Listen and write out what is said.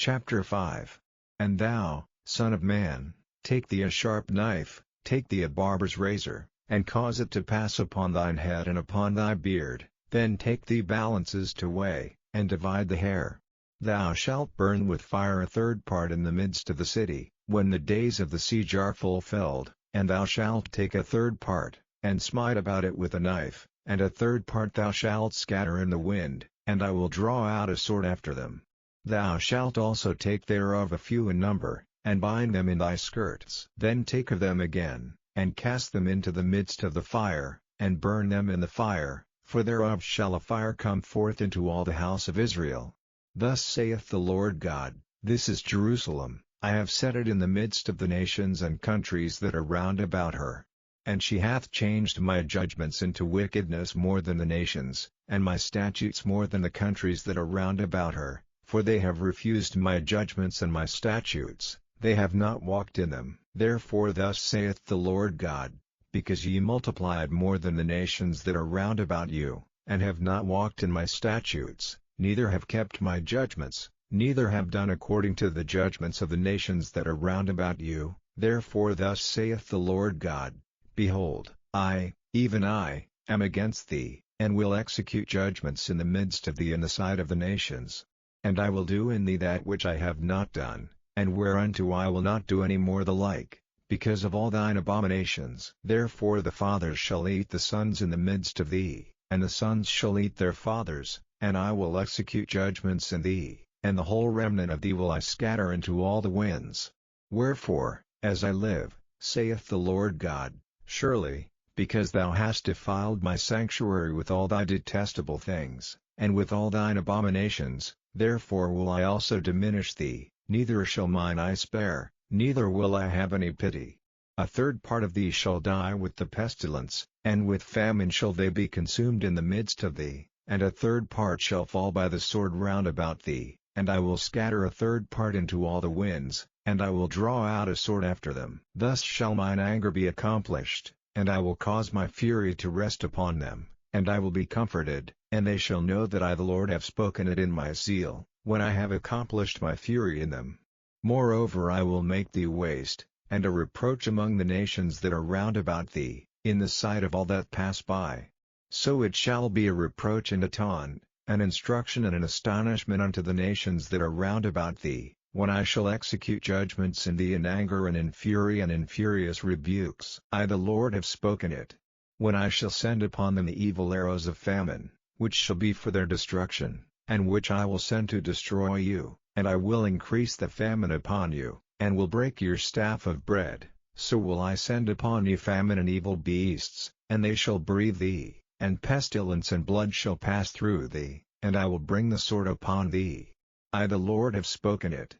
Chapter 5. And thou, son of man, take thee a sharp knife, take thee a barber's razor, and cause it to pass upon thine head and upon thy beard, then take thee balances to weigh, and divide the hair. Thou shalt burn with fire a third part in the midst of the city, when the days of the siege are fulfilled, and thou shalt take a third part, and smite about it with a knife, and a third part thou shalt scatter in the wind, and I will draw out a sword after them. Thou shalt also take thereof a few in number, and bind them in thy skirts. Then take of them again, and cast them into the midst of the fire, and burn them in the fire, for thereof shall a fire come forth into all the house of Israel. Thus saith the Lord God, This is Jerusalem, I have set it in the midst of the nations and countries that are round about her. And she hath changed my judgments into wickedness more than the nations, and my statutes more than the countries that are round about her. For they have refused my judgments and my statutes, they have not walked in them. Therefore thus saith the Lord God, because ye multiplied more than the nations that are round about you, and have not walked in my statutes, neither have kept my judgments, neither have done according to the judgments of the nations that are round about you, therefore thus saith the Lord God, Behold, I, even I, am against thee, and will execute judgments in the midst of thee in the sight of the nations. And I will do in thee that which I have not done, and whereunto I will not do any more the like, because of all thine abominations. Therefore the fathers shall eat the sons in the midst of thee, and the sons shall eat their fathers, and I will execute judgments in thee, and the whole remnant of thee will I scatter into all the winds. Wherefore, as I live, saith the Lord God, surely, because thou hast defiled my sanctuary with all thy detestable things, and with all thine abominations, therefore will I also diminish thee, neither shall mine eye spare, neither will I have any pity. A third part of thee shall die with the pestilence, and with famine shall they be consumed in the midst of thee, and a third part shall fall by the sword round about thee, and I will scatter a third part into all the winds, and I will draw out a sword after them. Thus shall mine anger be accomplished, and I will cause my fury to rest upon them, and I will be comforted, and they shall know that I the Lord have spoken it in my zeal, when I have accomplished my fury in them. Moreover I will make thee waste, and a reproach among the nations that are round about thee, in the sight of all that pass by. So it shall be a reproach and a taunt, an instruction and an astonishment unto the nations that are round about thee, when I shall execute judgments in thee in anger and in fury and in furious rebukes. I the Lord have spoken it. When I shall send upon them the evil arrows of famine, which shall be for their destruction, and which I will send to destroy you, and I will increase the famine upon you, and will break your staff of bread, so will I send upon you famine and evil beasts, and they shall breathe thee, and pestilence and blood shall pass through thee, and I will bring the sword upon thee. I the Lord have spoken it.